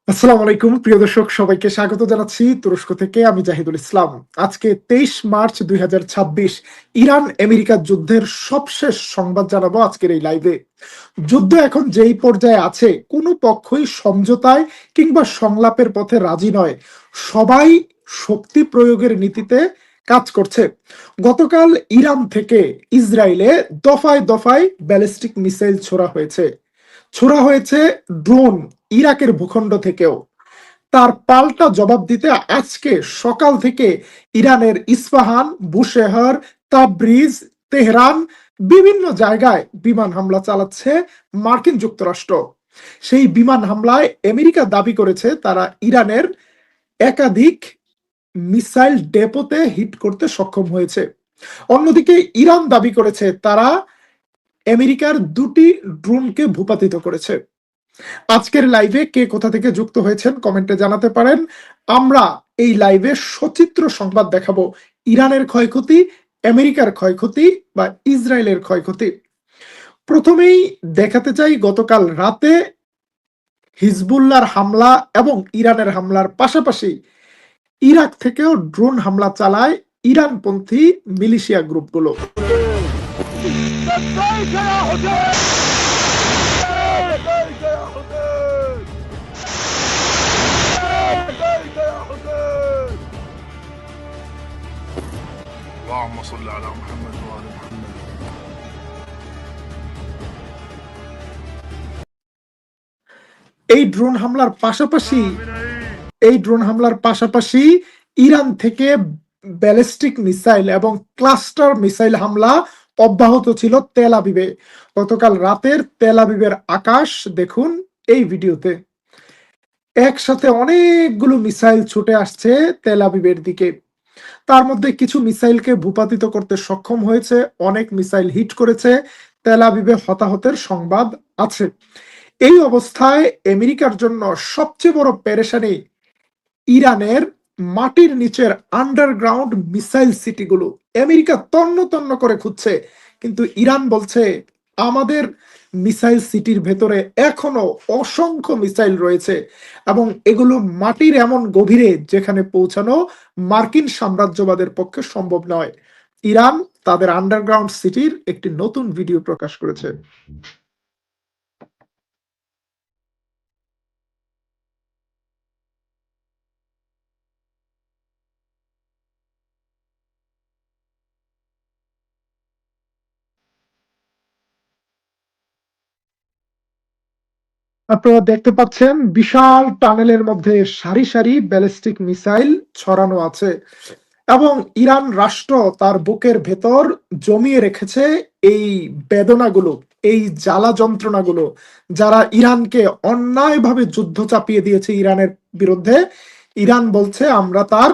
আসসালামু আলাইকুম প্রিয় দর্শক, সবাইকে স্বাগত জানাচ্ছি তুরস্ক থেকে। আমি জাহিদুল ইসলাম। আজকে 23 মার্চ 2026 ইরান আমেরিকা যুদ্ধের সবশেষ সংবাদ জানাবো আজকের এই লাইভে। যুদ্ধ এখন যেই পর্যায়ে আছে, কোনো পক্ষই সমঝোতায় কিংবা সংলাপের পথে রাজি নয়। সবাই শক্তি প্রয়োগের নীতিতে কাজ করছে। গতকাল ইরান থেকে ইসরায়েলে দফায় দফায় ব্যালিস্টিক মিসাইল ছোড়া হয়েছে ড্রোন ইরাকের ভূখণ্ড থেকেও। তার পাল্টা জবাব দিতে আজকে সকাল থেকে ইরানের ইস্পাহান, বুশেহর, তাবরিজ, তেহরান বিভিন্ন জায়গায় বিমান হামলা চালাচ্ছে মার্কিন যুক্তরাষ্ট্র। সেই বিমান হামলায় আমেরিকা দাবি করেছে তারা ইরানের একাধিক মিসাইল ডেপোতে হিট করতে সক্ষম হয়েছে। অন্যদিকে ইরান দাবি করেছে তারা আমেরিকার দুটি ড্রোনকে ভূপাতিত করেছে। আজকের লাইভে কে কোথা থেকে যুক্ত হয়েছেন কমেন্টে জানাতে পারেন। আমরা এই লাইভে সচিত্র সংবাদ দেখাবো, ইরানের ক্ষয়ক্ষতি, আমেরিকার ক্ষয়ক্ষতি বা ইসরায়েলের ক্ষয়ক্ষতি। প্রথমেই দেখাতে চাই গতকাল রাতে হিজবুল্লাহর হামলা এবং ইরানের হামলার পাশাপাশি ইরাক থেকেও ড্রোন হামলা চালায় ইরানপন্থী মিলিশিয়া গ্রুপগুলো। اللهم صل على محمد وآل محمد। এই ড্রোন হামলার পাশাপাশি ইরান থেকে ব্যালিস্টিক মিসাইল এবং ক্লাস্টার মিসাইল হামলা অব্যাহত ছিল তেল আবিবে। গতকাল রাতের তেল আবিবের আকাশ দেখুন এই ভিডিওতে। একসাথে অনেকগুলো মিসাইল ছুটে আসছে তেল আবিবের দিকে। তার মধ্যে কিছু মিসাইলকে ভূপাতিত করতে সক্ষম হয়েছে, অনেক মিসাইল হিট করেছে। তেল আবিবে হতাহতের সংবাদ আছে। এই অবস্থায় আমেরিকার জন্য সবচেয়ে বড় পেরেশানি ইরানের মাটির নিচের আন্ডারগ্রাউন্ড মিসাইল সিটিগুলো। আমেরিকা তন্ন তন্ন করে খুঁজছে, কিন্তু ইরান বলছে আমাদের মিসাইল সিটির ভেতরে এখনো অসংখ্য মিসাইল রয়েছে এবং এগুলো মাটির এমন গভীরে যেখানে পৌঁছানো মার্কিন সাম্রাজ্যবাদের পক্ষে সম্ভব নয়। ইরান তাদের আন্ডারগ্রাউন্ড সিটির একটি নতুন ভিডিও প্রকাশ করেছে। আপনারা দেখতে পাচ্ছেন বিশাল টানেলের মধ্যে সারি সারি ব্যালিস্টিক মিসাইল ছড়ানো আছে এবং ইরান রাষ্ট্র তার বুকের ভেতর জমিয়ে রেখেছে এই বেদনাগুলো, এই জ্বালা যন্ত্রণাগুলো। যারা ইরানকে অন্যায়ভাবে যুদ্ধ চাপিয়ে দিয়েছে ইরানের বিরুদ্ধে, ইরান বলছে আমরা তার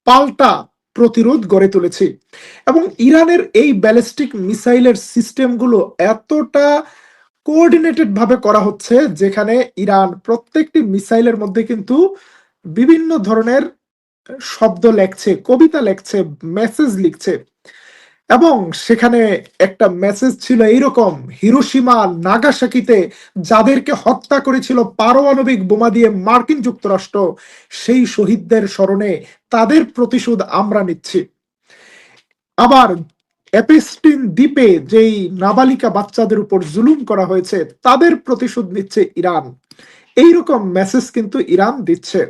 পাল্টা প্রতিরোধ গড়ে তুলেছি। এবং ইরানের এই ব্যালিস্টিক মিসাইলের সিস্টেমগুলো এতটা কোঅর্ডিনেটেড ভাবে করা হচ্ছে যেখানে ইরান প্রত্যেকটি মিসাইলের মধ্যে কিন্তু বিভিন্ন ধরনের শব্দ লেখছে, কবিতা লেখছে, মেসেজ লিখছে। এবং সেখানে একটা মেসেজ ছিল এইরকম: হিরোশিমা নাগাসাকিতে যাদেরকে হত্যা করেছিল পারমাণবিক বোমা দিয়ে মার্কিন যুক্তরাষ্ট্র, সেই শহীদদের স্মরণে তাদের প্রতিশোধ আমরা নিচ্ছি। আবার এপিস্টিন দ্বীপে যেই নাবালিকা বাচ্চাদের উপর জুলুম করা হয়েছে তাদের প্রতিশোধ নিচ্ছে ইরান। এইরকম মেসেজ কিন্তু ইরান দিচ্ছে।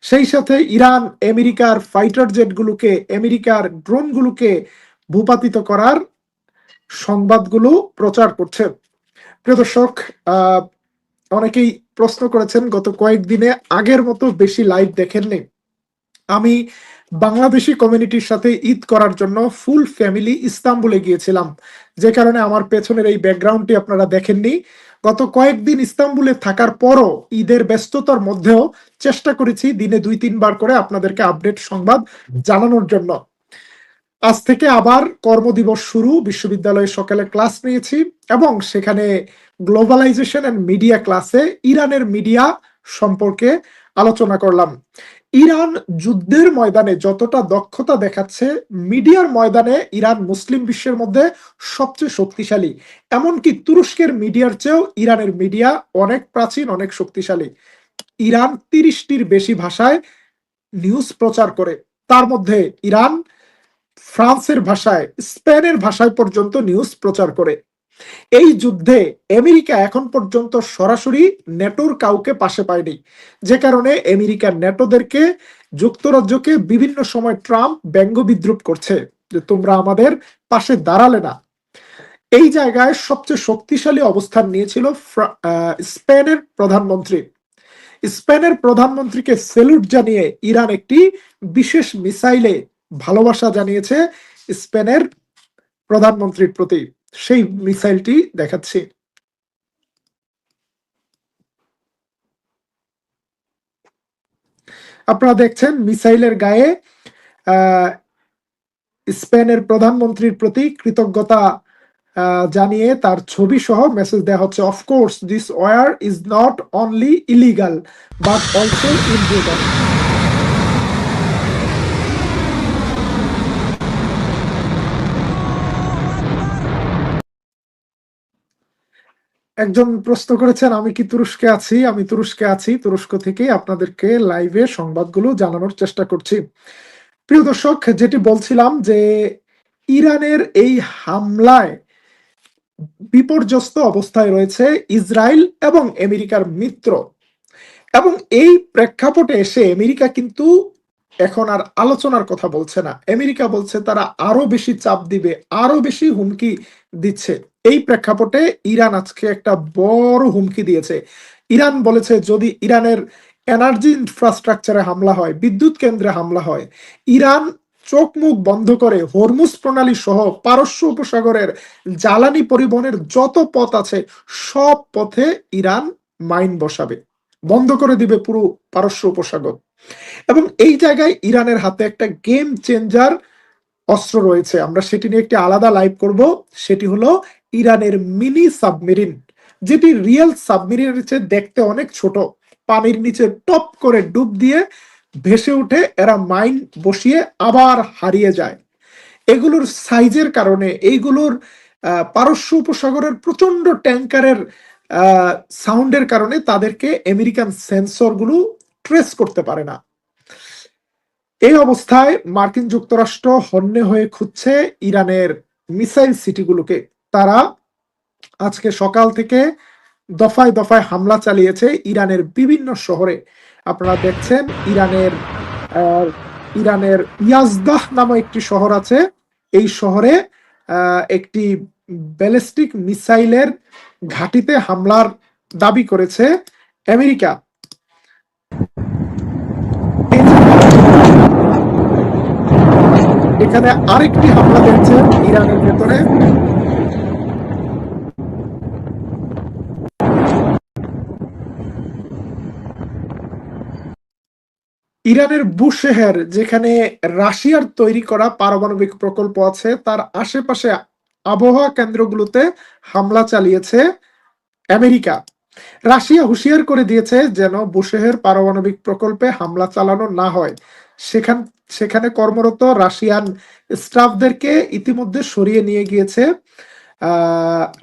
সেই সাথে ইরান আমেরিকার ফাইটার জেটগুলোকে, আমেরিকার ড্রোনগুলোকে ভূপাতিত করার সংবাদগুলো প্রচার করছে। প্রিয় দর্শক, অনেকেই প্রশ্ন করেছেন গত কয়েকদিনে আগের মতো বেশি লাইভ দেখেননি। আমি বাংলাদেশি কমিউনিটির সাথে ঈদ করার জন্য ফুল ফ্যামিলি ইস্তাম্বুলে গিয়েছিলাম, যে কারণে আমার পেছনের এই ব্যাকগ্রাউন্ডটি আপনারা দেখেননি। গত কয়েকদিন ইস্তাম্বুলে থাকার পরও ঈদের ব্যস্ততার মধ্যেও চেষ্টা করেছি দিনে 2-3 বার করে আপনাদেরকে আপডেট সংবাদ জানানোর জন্য। আজ থেকে আবার কর্মদিবস শুরু, বিশ্ববিদ্যালয়ে সকালে ক্লাস নিয়েছি এবং সেখানে গ্লোবালাইজেশন এন্ড মিডিয়া ক্লাসে ইরানের মিডিয়া সম্পর্কে আলোচনা করলাম। ইরান যুদ্ধের ময়দানে যতটা দক্ষতা দেখাচ্ছে, মিডিয়ার ময়দানে ইরান মুসলিম বিশ্বের মধ্যে সবচেয়ে শক্তিশালী। এমনকি তুরস্কের মিডিয়ার চেয়েও ইরানের মিডিয়া অনেক প্রাচীন, অনেক শক্তিশালী। ইরান ৩০টির বেশি ভাষায় নিউজ প্রচার করে। তার মধ্যে ইরান ফ্রান্সের ভাষায়, স্পেনের ভাষায় পর্যন্ত নিউজ প্রচার করে। এই যুদ্ধে আমেরিকা এখন পর্যন্ত সরাসরি নেটোর কাউকে পাশে পায়নি, যে কারণে আমেরিকার নেটোদেরকে, যুক্তরাজ্যকে বিভিন্ন সময় ট্রাম্প ব্যঙ্গ বিদ্রুপ করছে যে তোমরা আমাদের পাশে দাঁড়ালে না। এই জায়গায় সবচেয়ে শক্তিশালী অবস্থান নিয়েছিল স্পেনের প্রধানমন্ত্রী। স্পেনের প্রধানমন্ত্রীকে সেলুট জানিয়ে ইরান একটি বিশেষ মিসাইলে ভালোবাসা জানিয়েছে স্পেনের প্রধানমন্ত্রীর প্রতি। সেই মিসাইলটি দেখাচ্ছি। আপনারা দেখছেন মিসাইলের গায়ে স্পেনের প্রধানমন্ত্রীর প্রতি কৃতজ্ঞতা জানিয়ে তার ছবি সহ মেসেজ দেওয়া হচ্ছে। Of course this war is not only illegal but also inhuman. একজন প্রশ্ন করেছেন আমি কি তুরস্কে আছি। আমি তুরস্কে আছি, তুরস্ক থেকে আপনাদেরকে লাইভে সংবাদগুলো জানানোর চেষ্টা করছি। প্রিয় দর্শক, যেটি বলছিলাম যে ইরানের এই হামলায় বিপর্যস্ত অবস্থায় রয়েছে ইসরায়েল এবং আমেরিকার মিত্র। এবং এই প্রেক্ষাপটে এসে আমেরিকা কিন্তু এখন আর আলোচনার কথা বলছে না। আমেরিকা বলছে তারা আরো বেশি চাপ দিবে, আরো বেশি হুমকি দিচ্ছে। এই প্রেক্ষাপটে ইরান আজকে একটা বড় হুমকি দিয়েছে। ইরান বলেছে যদি ইরানের এনার্জি ইনফ্রাস্ট্রাকচারে হামলা হয়, বিদ্যুৎ কেন্দ্রে হামলা হয়, ইরান চোখ মুখ বন্ধ করে হরমুজ প্রণালী সহ পারস্য উপসাগরের জ্বালানি পরিবহনের যত পথ আছে সব পথে ইরান মাইন বসাবে, বন্ধ করে দিবে পুরো পারস্য উপসাগর। এবং এই জায়গায় ইরানের হাতে একটা গেম চেঞ্জার অস্ত্র রয়েছে। আমরা সেটি নিয়ে একটি আলাদা লাইভ করব। সেটি হলো ইরানের মিনি সাবমেরিন, যেটি রিয়েল সাবমেরিনের চেয়ে দেখতে অনেক ছোট। পানির নিচে টপ করে ডুব দিয়ে ভেসে উঠে এরা মাইন বসিয়ে আবার হারিয়ে যায়। এগুলোর সাইজের কারণে, এইগুলোর পারস্য উপসাগরের প্রচন্ড ট্যাঙ্কারের সাউন্ডের কারণে তাদেরকে আমেরিকান সেন্সরগুলো ট্রেস করতে পারে না। এই অবস্থায় মার্কিন যুক্তরাষ্ট্র হন্যে হয়ে খুঁজছে ইরানের মিসাইল সিটিগুলোকে। তারা আজকে সকাল থেকে দফায় দফায় হামলা চালিয়েছে ইরানের বিভিন্ন শহরে। আপনারা দেখছেন ইরানের ইয়াজদাহ নামে একটি শহর আছে। এই শহরে একটি ব্যালিস্টিক মিসাইলের ঘাঁটিতে হামলার দাবি করেছে আমেরিকা। এখানে আরেকটি হামলা দেখছে ইরানের ভেতরে। ইরানের বুশেহের, যেখানে রাশিয়ার তৈরি করা পারমাণবিক প্রকল্প আছে, তার আশেপাশে আবহাওয়া কেন্দ্রগুলোতে হামলা চালিয়েছে আমেরিকা। রাশিয়া হুঁশিয়ার করে দিয়েছে যেন বুশেহের পারমাণবিক প্রকল্পে হামলা চালানো না হয়। সেখানে কর্মরত রাশিয়ান স্টাফদেরকে ইতিমধ্যে সরিয়ে নিয়ে গিয়েছে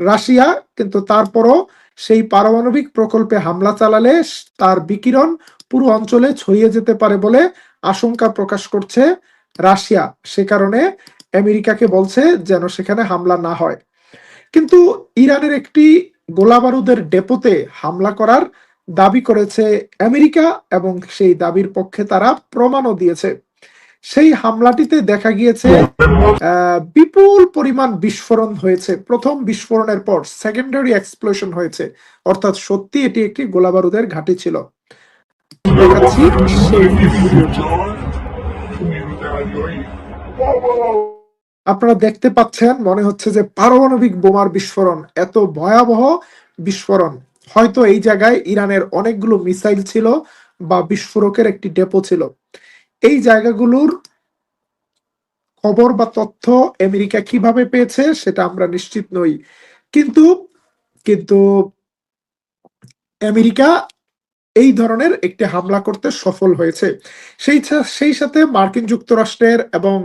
রাশিয়া। কিন্তু তারপরও সেই পারমাণবিক প্রকল্পে হামলা চালালে তার বিকিরণ পুরো অঞ্চলে ছড়িয়ে যেতে পারে বলে আশঙ্কা প্রকাশ করছে রাশিয়া। সে কারণে আমেরিকাকে বলছে যেন সেখানে হামলা না হয়। কিন্তু ইরানের একটি গোলাবারুদের ডেপোতে হামলা করার দাবি করেছে আমেরিকা এবং সেই দাবির পক্ষে তারা প্রমাণও দিয়েছে। সেই হামলাটিতে দেখা গিয়েছে বিপুল পরিমাণ বিস্ফোরণ হয়েছে। প্রথম বিস্ফোরণের পর সেকেন্ডারি এক্সপ্লোশন হয়েছে, অর্থাৎ সত্যি এটি একটি গোলাবারুদের ঘাঁটি ছিল। দেখাচ্ছি সেই ভিডিওটি। আপনারা দেখতে পাচ্ছেন, মনে হচ্ছে যে পারমাণবিক বোমার বিস্ফোরণ, এত ভয়াবহ বিস্ফোরণ। হয়তো এই জায়গায় ইরানের অনেকগুলো মিসাইল ছিল বা বিস্ফোরকের একটি ডেপো ছিল। এই জায়গাগুলোর খবর বা তথ্য আমেরিকা কিভাবে পেয়েছে সেটা আমরা নিশ্চিত নই। কিন্তু কিন্তু আমেরিকা এই ধরনের একটি হামলা করতে সফল হয়েছে। সেই সাথে মার্কিন যুক্তরাষ্ট্রের এবং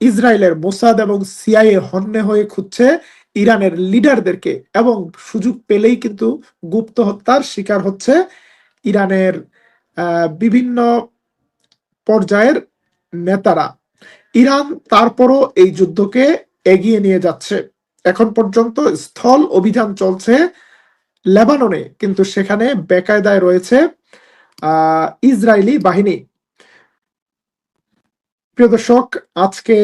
ইসরায়েলের মোসাদ এবং সিআইএ হন্যে হয়ে খুঁজছে ইরানের লিডারদেরকে, এবং সুযোগ পেলেই কিন্তু গুপ্ত হত্যার শিকার হচ্ছে ইরানের বিভিন্ন পর্যায়ের নেতারা। ইরান তারপরও এই যুদ্ধকে এগিয়ে নিয়ে যাচ্ছে। এখন পর্যন্ত স্থল অভিযান চলছে লেবাননে, কিন্তু সেখানে বেকায়দায় রয়েছে ইসরায়েলি বাহিনী। প্রিয় দর্শক, আজকে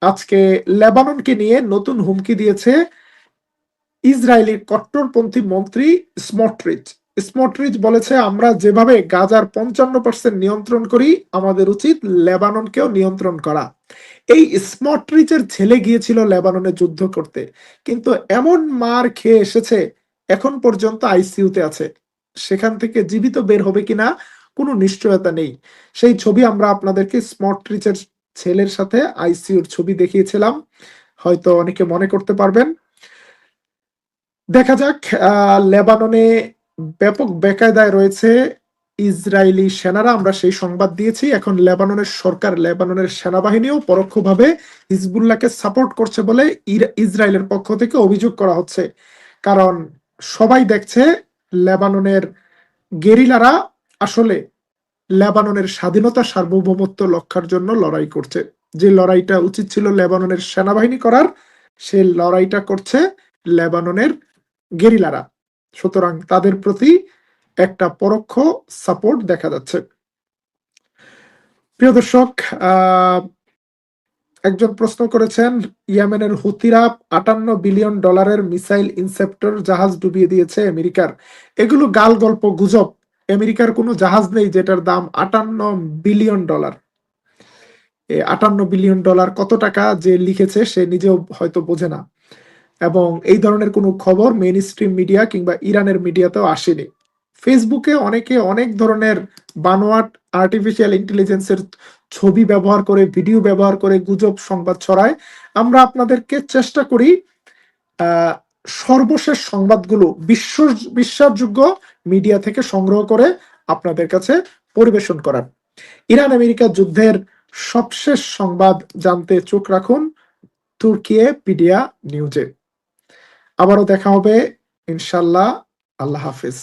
আজকে লেবাননকে নিয়ে নতুন হুমকি দিয়েছে ইসরায়েলি কট্টরপন্থী মন্ত্রী স্মোট্রিচ। স্মোট্রিচ বলেছে, আমরা যেভাবে গাজার 55% নিয়ন্ত্রণ করি, আমাদের উচিত লেবাননকেও নিয়ন্ত্রণ করা। এই স্মোট্রিচের ছেলে গিয়েছিল লেবাননে যুদ্ধ করতে, কিন্তু এমন মার খেয়ে এসেছে, এখন পর্যন্ত আইসিইউতে আছে। সেখান থেকে জীবিত বের হবে কিনা কোনো নিশ্চয়তা নেই। সেই ছবি আমরা আপনাদেরকে স্মোট্রিচের ছেলের সাথে আইসিইউর ছবি দেখিয়েছিলাম, হয়তো অনেকে মনে করতে পারবেন। দেখা যাক, লেবাননে ব্যাপক বেকায়দায় রয়েছে ইসরায়েলি সেনারা, আমরা সেই সংবাদ দিয়েছি। এখন লেবাননের সরকার, লেবাননের সেনাবাহিনীও পরোক্ষভাবে হিজবুল্লাহকে সাপোর্ট করছে বলে ইসরায়েলের পক্ষ থেকে অভিযোগ করা হচ্ছে। কারণ সবাই দেখছে লেবাননের গেরিলারা আসলে লেবাননের স্বাধীনতা সার্বভৌমত্ব রক্ষার জন্য লড়াই করছে। যে লড়াইটা উচিত ছিল লেবাননের সেনাবাহিনী করার, সে লড়াইটা করছে লেবাননের গেরিলারা। সুতরাং তাদের প্রতি একটা পরোক্ষ সাপোর্ট দেখা যাচ্ছে। প্রিয় দর্শক, একজন প্রশ্ন করেছেন, ইয়েমেনের হুতিরা $58 বিলিয়ন মিসাইল ইনসেপ্টর জাহাজ ডুবিয়ে দিয়েছে আমেরিকার। এগুলো গাল গল্প, গুজব। আমেরিকার কোনো জাহাজ নেই যেটার দাম $58 বিলিয়ন। $58 বিলিয়ন কত টাকা যে লিখেছে সে নিজেও হয়তো বোঝে না, এবং এই ধরনের কোনো খবর মেইন স্ট্রিম মিডিয়া কিংবা ইরানের মিডিয়াতেও আসেনি। ফেসবুকে অনেকে অনেক ধরনের বানোয়াট আর্টিফিশিয়াল ইন্টেলিজেন্সের ছবি ব্যবহার করে, ভিডিও ব্যবহার করে গুজব সংবাদ ছড়ায়। আমরা আপনাদেরকে চেষ্টা করি সর্বশেষ সংবাদগুলো বিশ্বাসযোগ্য মিডিয়া থেকে সংগ্রহ করে আপনাদের কাছে পরিবেশন করার। ইরান আমেরিকা যুদ্ধের সবশেষ সংবাদ জানতে চোখ রাখুন তুর্কিয়েপিডিয়া নিউজে। আবারও দেখা হবে ইনশাল্লাহ। আল্লাহ হাফিজ।